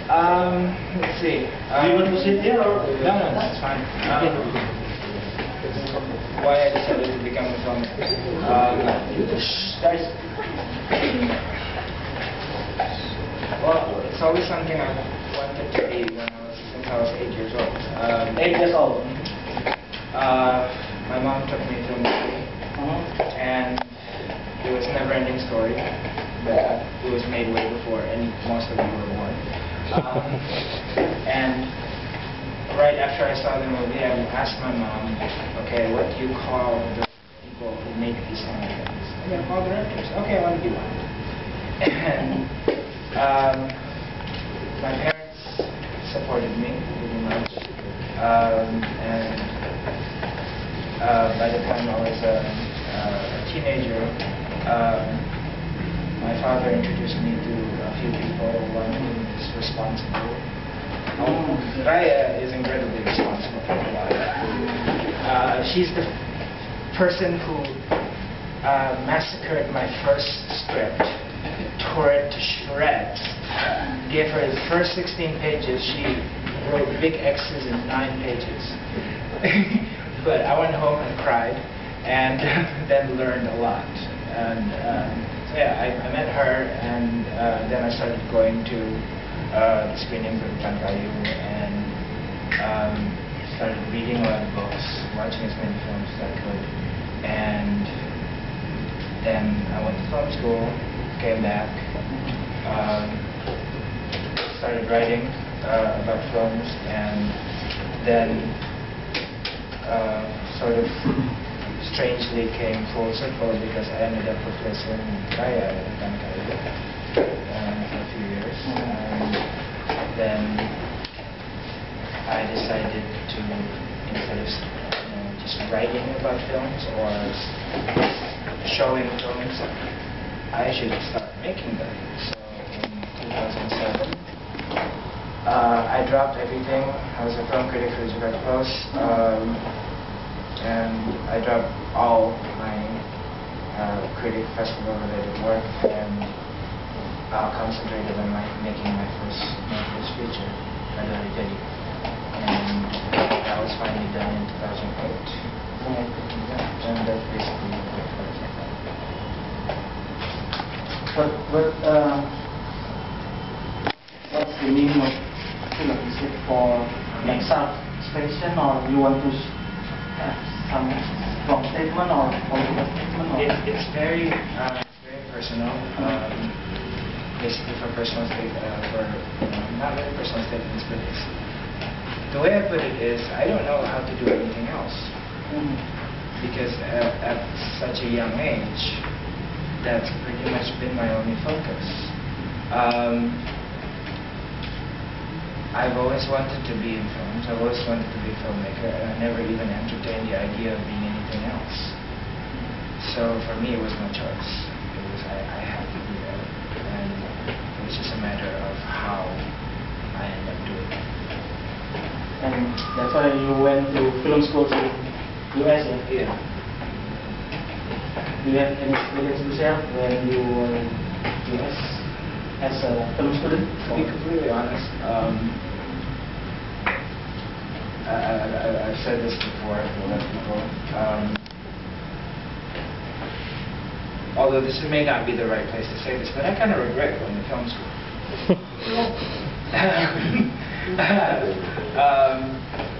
Let's see. Do you want to sit here or? No, that's fine. Why I decided to become a filmmaker. Guys. Well, it's always something I wanted to be since I was 8 years old. 8 years old. My mom took me to a movie, and it was a never-ending story. But it was made way before most of you were born. And right after I saw the movie, I asked my mom, okay, what do you call the people who make these kind of things? I'm going to call directors. Okay, I want to be one. And my parents supported me really much. And by the time I was a teenager, my father introduced me to a few people, one who is responsible. Raya is incredibly responsible for a lot. She's the person who massacred my first script, tore it to shreds, gave her the first 16 pages. She wrote big X's in 9 pages. But I went home and cried, and then learned a lot. And so yeah, I met her, and then I started going to the screenings of Tankayu, and started reading a lot of books, watching as many films as I could. And then I went to film school, came back, started writing about films, and then sort of strangely came full circle because I ended up replacing Raya in Tankayu for a few years. And then I decided to, instead of just writing about films or showing films, I should start making them. So in 2007, I dropped everything. I was a film critic for Jakarta Post, and I dropped all my critic festival-related work, and concentrated on making my first feature, Adari Jadi, and that was finally done in 2008. And that's basically what it was. What's the meaning of film? Is it for like self-expression, or you want to some strong statement or political statement? Or? It's very personal. Basically for personal not very personal statements, but the way I put it is, I don't know how to do anything else. Because at such a young age, that's pretty much been my only focus. I've always wanted to be in films. I've always wanted to be a filmmaker, and I never even entertained the idea of being anything else. So for me, it was no choice. It was I had to do that, and it was just a matter of how I ended up doing it. And that's why you went to film school in US, Yeah. Do you have any experience to share when you were in US as a film student? To be completely honest, I've said this before to a lot of people. Although this may not be the right place to say this, but I kind of regret going to film school.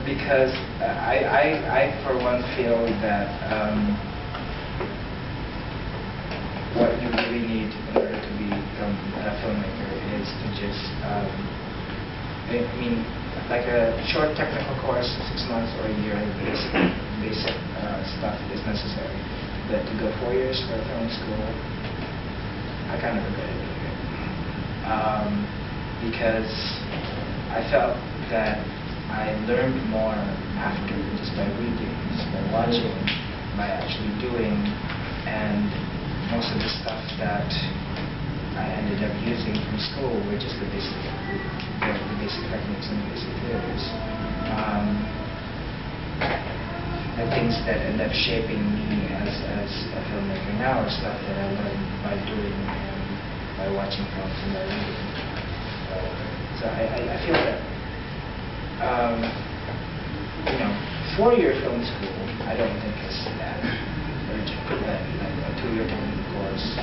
Because I for one feel that what you really need in order to be a filmmaker is to just, I mean, like a short technical course, 6 months or a year, basic stuff is necessary. But to go 4 years for film school, I kind of regret it. Because I felt that I learned more after just by reading, just by watching, by actually doing, and most of the stuff that I ended up using from school were just the basic techniques and the basic theories. The things that end up shaping me as a filmmaker now are stuff that I learned by doing and by watching films and by reading. So I I feel that, you know, 4-year film school, I don't think is that urgent. But like a 2-year technical course,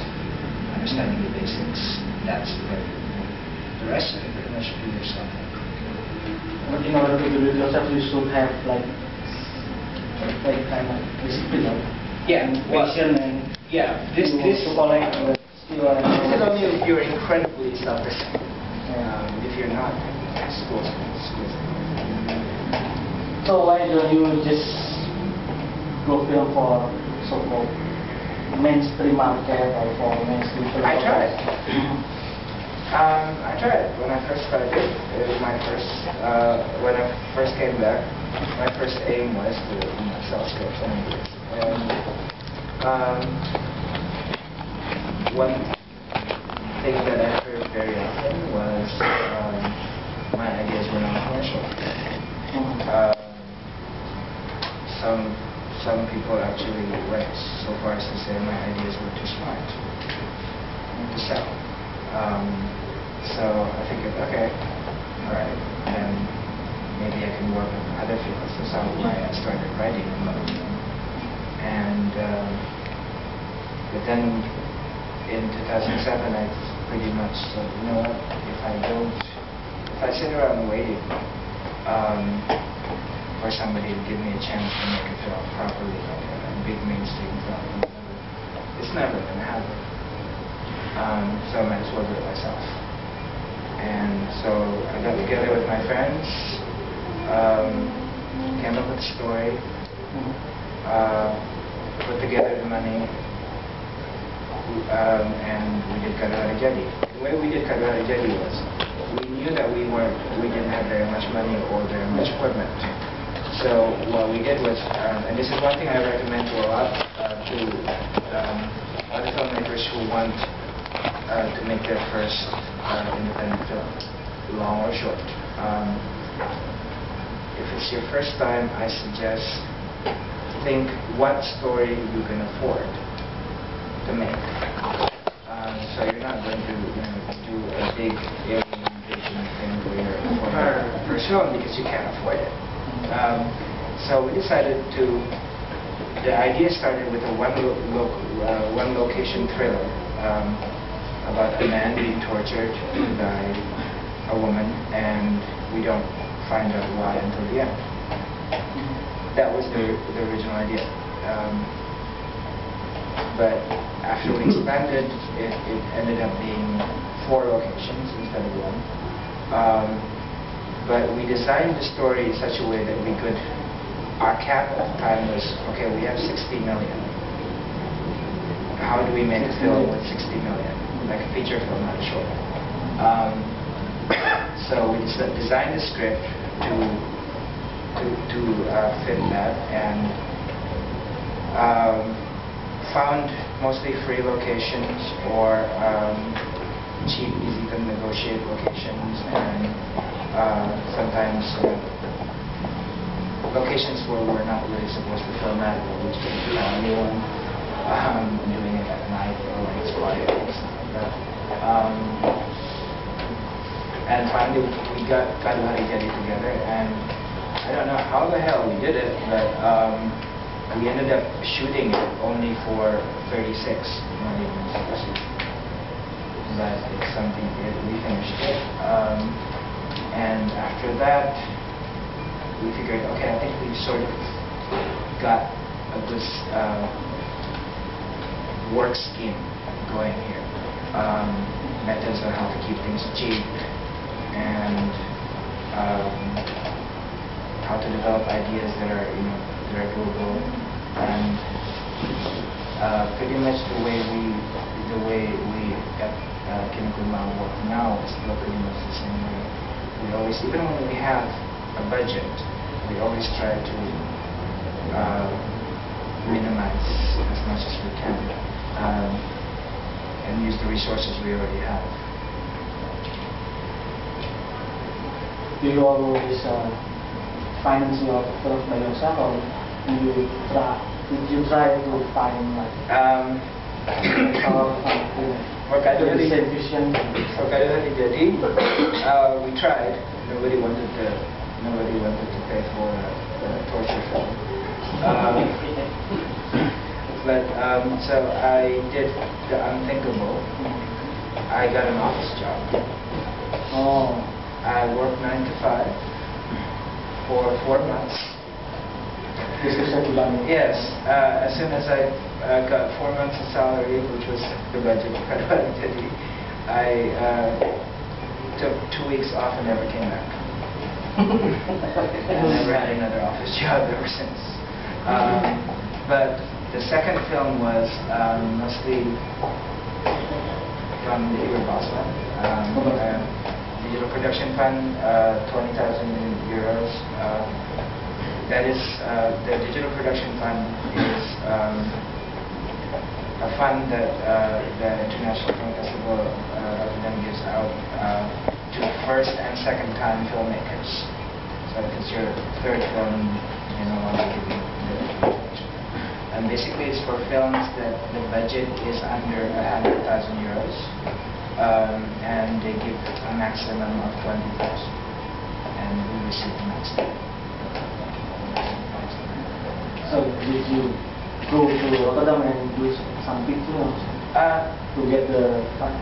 understanding the basics, that's very important. The rest of it pretty much do yourself. But in order to do it yourself, you should have like kind of discipline. Yeah, well, Passion and yeah, this to collect the skill. this is only if you're incredibly selfish. If you're not, school's. So why don't you just go film for so-called mainstream market or for mainstream film? I tried. I tried. When I first started, it was my first, when I first came back, my first aim was to sell scripts and movies. And one thing that I heard very often was my ideas were not commercial. Some people actually went so far as to say my ideas were too smart to sell. So I figured, okay, all right, then maybe I can work in other fields. That's how I started writing about them. And but then in 2007, I pretty much said, you know what, if I sit around waiting for somebody to give me a chance to make a film properly, like a big mainstream film, it's never going to happen. So I might as well do it myself. And so I got together with my friends, came up with a story, put together the money, and we did Karuhara Jadi. The way we did Karuhara Jadi was, we knew that we didn't have very much money or very much equipment. So what we did was, and this is one thing I recommend to a lot to other filmmakers who want to make their first independent film, long or short. If it's your first time, I suggest think what story you can afford to make. So you're not going to do a big alien invasion thing where you're for first film because you can't afford it. So we decided to. The idea started with a one location thriller about a man being tortured by a woman, and we don't find out why until the end. That was the original idea. But after we expanded, it ended up being 4 locations instead of 1. But we designed the story in such a way that we could. Our cap at the time was, okay, we have 60 million. How do we make a film with 60 million? Like a feature film, not a short. So we designed the script to fit that, and found mostly free locations or cheap, easy to negotiate locations, and sometimes locations where we're not really supposed to film at, which is anyone doing it at night or when it's quiet or stuff like that. And finally, we got Karuhara Jadi together, and I don't know how the hell we did it, but we ended up shooting it only for 36 million. But it's something we finished it, and after that, we figured, okay, I think we sort of got a good work scheme going here. Methods on how to keep things cheap, and how to develop ideas that are, that are doable, and pretty much the way we at Kinukulma work now is still pretty much the same way. We always, even when we have a budget, we always try to minimize as much as we can and use the resources we already have. Do you always finance your film by yourself, or did you try to find like For Karuhara Jadi, we tried. Nobody wanted to pay for a torture film. So I did the unthinkable. I got an office job. Oh. I worked 9 to 5 for 4 months. Yes. As soon as I got 4 months of salary, which was the budget for Kadwari Teddy, I took 2 weeks off and never came back. And I never had another office job ever since. But the second film was mostly from the Igor Bosman. Digital Production Fund, 20,000 euros. That is, the Digital Production Fund is a fund that the International Film Festival Rotterdam gives out to first and second time filmmakers. So if it's your third film, you know, want to give you the and basically it's for films that the budget is under 100,000 euros. And they give a maximum of 20,000, and we received the maximum. So did you go to Rotterdam and do some pictures to get the fund?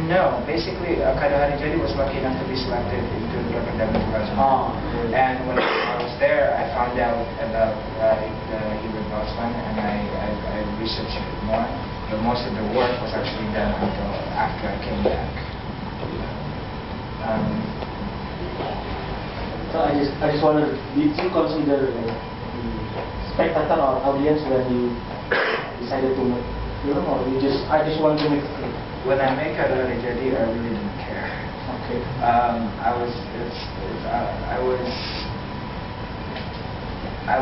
No, basically Kadwari Jadi was lucky enough to be selected into the Rotterdam 2000. And when I was there, I found out about the Hebrew Boss Fund, and I researched it more. But most of the work was actually done until after I came back. So I just wondered, did you consider the spectator or audience when you decided to make film, or I just want to make a film? When I made Kadwari Jadi, I really didn't care. Okay. I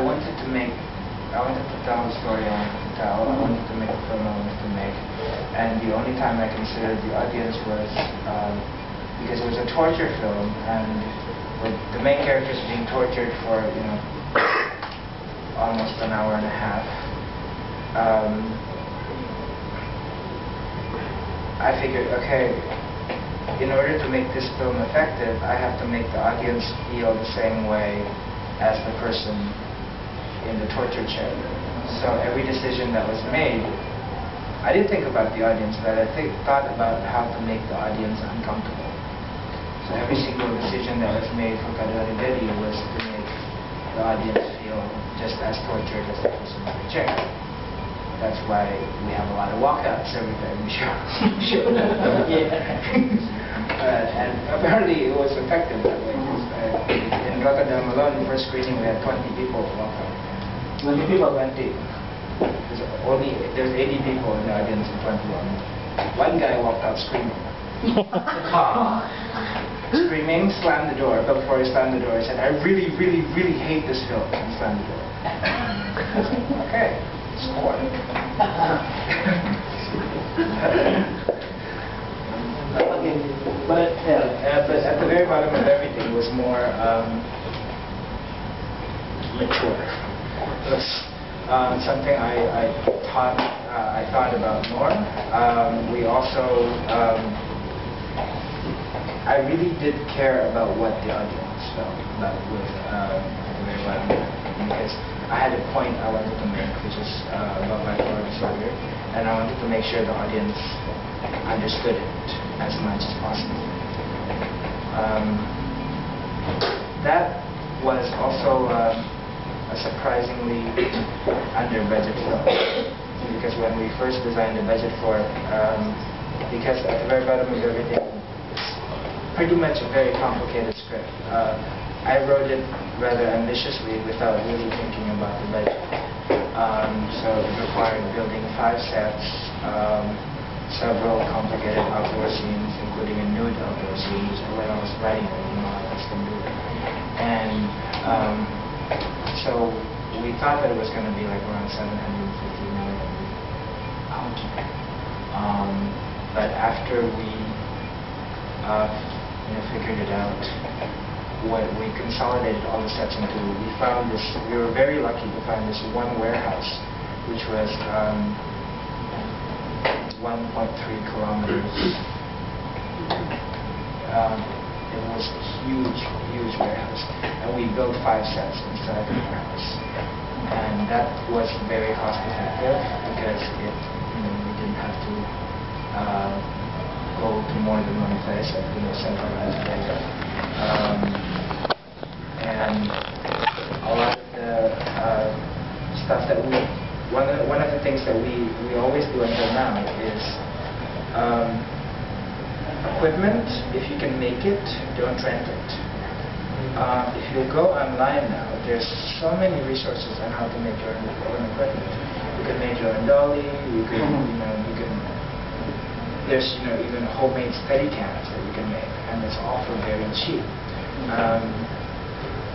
wanted to tell the story I wanted to tell. I wanted to make the film I wanted to make. And the only time I considered the audience was because it was a torture film, and with the main characters being tortured for, you know, almost an hour and a half. I figured, okay, in order to make this film effective, I have to make the audience feel the same way as the person in the torture chair. So every decision that was made, I didn't think about the audience, but I thought about how to make the audience uncomfortable. So every single decision that was made for Kadwari Jadi was to make the audience feel just as tortured as the person in the chair. That's why we have a lot of walkouts every time we show and apparently it was effective that way. In Rotterdam alone, the first screening, we had 20 people walk out. 20 people? 20. There's 80 people in the audience and 21. One guy walked out screaming. Screaming, slammed the door. But before he slammed the door, he said, "I really, really, really hate this film," and slammed the door. Okay. Score. Okay, but but at the very bottom of everything was more mature. It was something I thought about more. We also I really did care about what the audience felt about with at the very bottom of everything, because I had a point I wanted to make, which is about bipolar disorder, and I wanted to make sure the audience understood it as much as possible. That was also a surprisingly under-budget film, because when we first designed the budget for it, because at the very bottom of everything, it's pretty much a very complicated script. I wrote it rather ambitiously without really thinking about the budget. So it required building 5 sets, several complicated outdoor scenes, including a nude outdoor scene, which when I was writing it, you know, I just couldn't do it. And so we thought that it was going to be like around 750 million pounds. But after we figured it out, when we consolidated all the sets into, we were very lucky to find this one warehouse, which was 1.3 kilometers. It this huge, huge warehouse, and we built 5 sets inside the warehouse. And that was very cost effective because we didn't have to go to more than one place, centralized data. And a lot of the stuff that one of the things that we always do until now is equipment, if you can make it, don't rent it. If you go online now, there's so many resources on how to make your own equipment. You can make your own dolly, there's even homemade steady cans that you can make, and it's all for very cheap.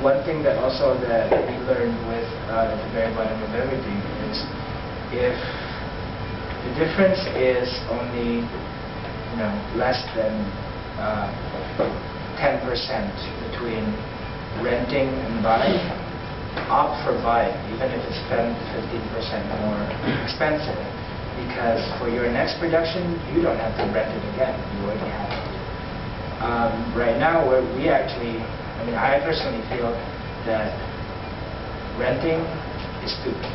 One thing that we learned with at the very bottom of everything is if the difference is only less than 10% between renting and buying, opt for buying, even if it's 10 to 15% more expensive, because for your next production you don't have to rent it again, you already have it. Right now, I personally feel that renting is stupid.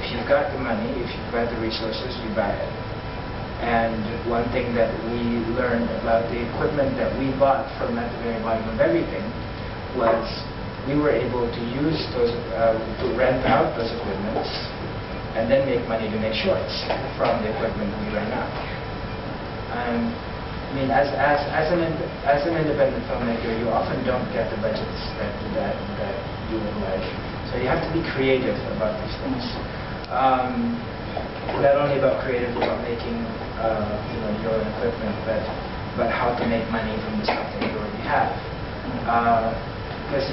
If you've got the money, if you've got the resources, you buy it. And one thing that we learned about the equipment that we bought from at the very bottom of everything was we were able to use those, to rent out those equipments and then make money to make shorts from the equipment we rent out. As an independent filmmaker, you often don't get the budgets that you would like. So you have to be creative about these things. Not only about creative about making your own equipment, but how to make money from the stuff that you already have. Because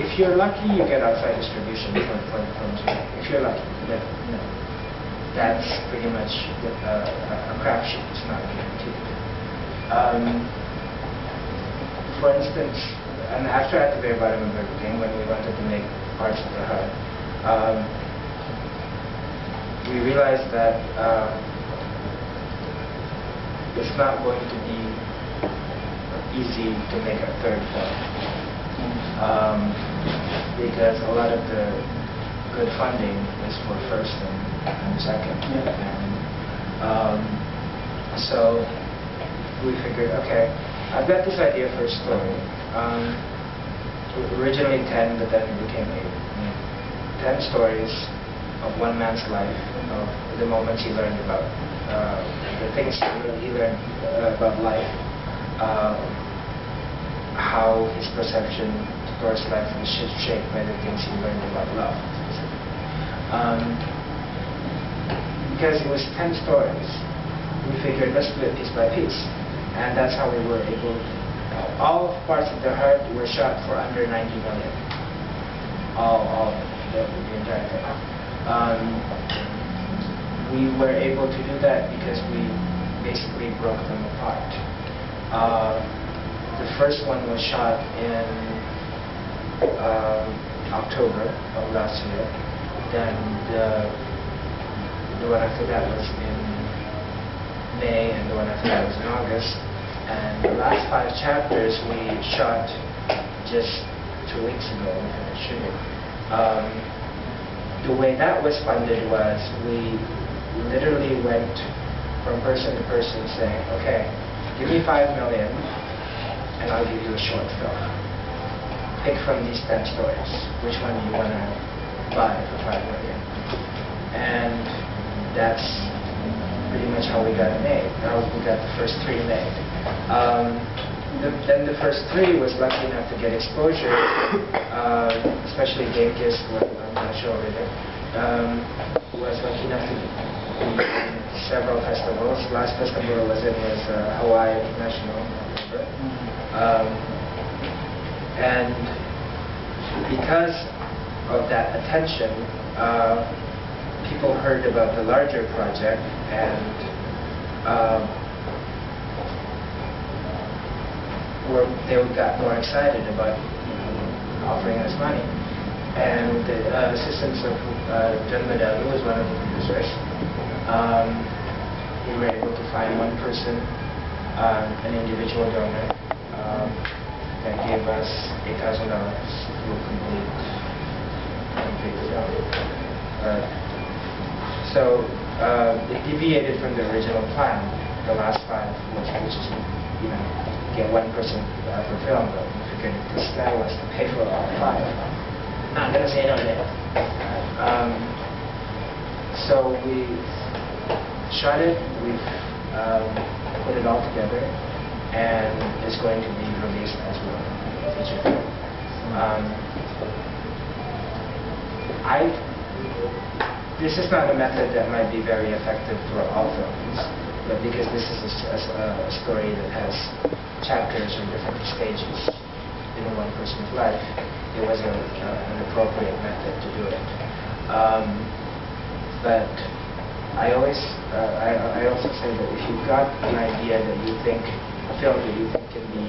if you're lucky, you get outside distribution for the films you make. If you're lucky, but that's pretty much a crapshoot. It's not guaranteed. For instance, and after at the very bottom of everything, when we wanted to make parts of the HUD, we realized that it's not going to be easy to make a third film, because a lot of the good funding is for first and second. So we figured, okay, I've got this idea for a story. Originally 10, but then it became 8. 10 stories of one man's life, of the moments he learned about, the things he learned about life, how his perception towards life was shaped by the things he learned about love. Because it was 10 stories, we figured let's do it piece by piece. And that's how we were able, all parts of the HUD were shot for under 90 million. All the entire thing. We were able to do that because we basically broke them apart. The first one was shot in October of last year. Then the one after that was in May, and the one after that was in August. And the last 5 chapters we shot just 2 weeks ago. We finished shooting. The way that was funded was we literally went from person to person saying, okay, give me $5 million and I'll give you a short film. Pick from these 10 stories. Which one do you want to buy for $5 million? And that's pretty much how we got it made. How we got the first 3 made. Then the first 3 was lucky enough to get exposure, especially Game Kiss, what I'm going to show later, was lucky enough to be in several festivals. Last festival I was in was Hawaii International, and because of that attention, people heard about the larger project, and they got more excited about offering us money. And with the assistance of John Madal, who was one of the producers, we were able to find one person, an individual donor, that gave us $8,000 to complete the film. So it deviated from the original plan. The last plan was, which is, get one person per film, but we figured this guy wants to pay for all five. I'm gonna say no to that. So we shot it. We've put it all together, and it's going to be released as well. Feature film. This is not a method that might be very effective for all films, but because this is a story that has chapters or different stages in one person's life, it was an appropriate method to do it. But I also say that if you've got an idea that you think, a film that you think can be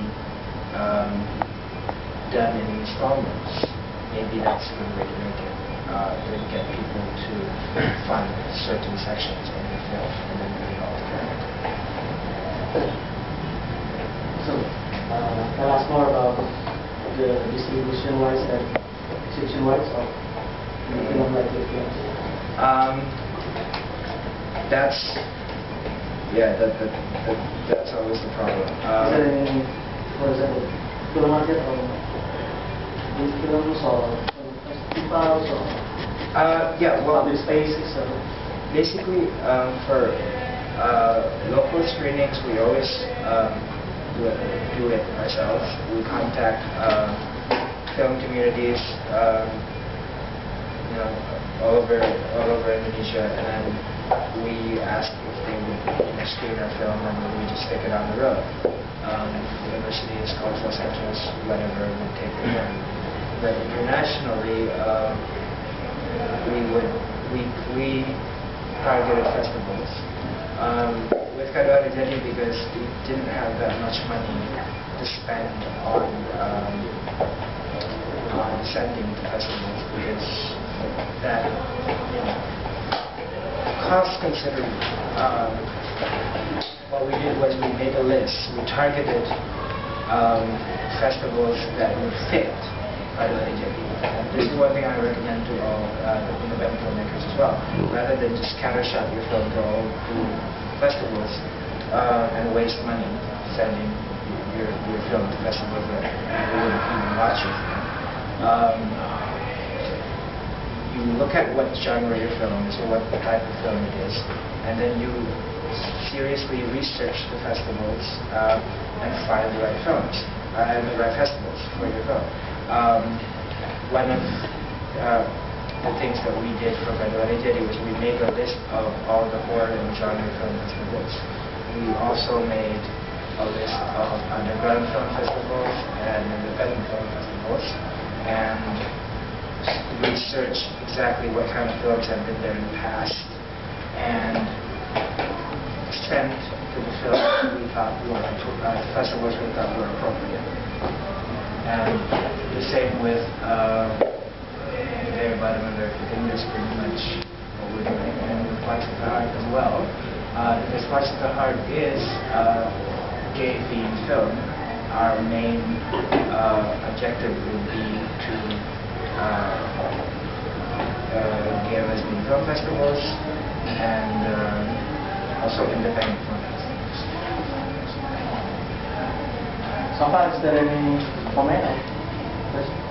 done in installments, maybe that's a good way to make it. To get people to fund certain sections in the film and then put it all together. So, tell us more about the distribution-wise and exhibition-wise of the film like this films. That's always the problem. Is there any, for example, film market or these films or festivals or public spaces? Basically, for local screenings, we always do it ourselves. We contact film communities, all over Indonesia, and then we ask if they would screen our film, and then we just stick it on the road. Universities, cultural centers, whatever would take the film. But internationally, we targeted festivals. With Kadwari Jadi, because we didn't have that much money to spend on sending to festivals, because that cost considerably. What we did was we made a list. We targeted festivals that would fit Kadwari Jadi. And this is one thing I recommend to all independent filmmakers as well. Rather than just scattershot your film to all festivals and waste money sending your film to festivals that you wouldn't even watch it. You look at what genre your film is or what type of film it is, and then you seriously research the festivals and find the right films and the right festivals for your film. One of the things that we did for Kadwari Jadi was we made a list of all the horror and genre film festivals. We also made a list of underground film festivals and independent film festivals, and researched exactly what kind of films have been there in the past, and sent to the films we thought were festivals we thought were appropriate. And the same with Very Bottom America. I think that's pretty much what we're doing. And with Watch of the Heart as well, because Watch of the Heart is a gay-themed film, our main objective would be to gay and lesbian film festivals and also independent film festivals. So far, is there any comment or question?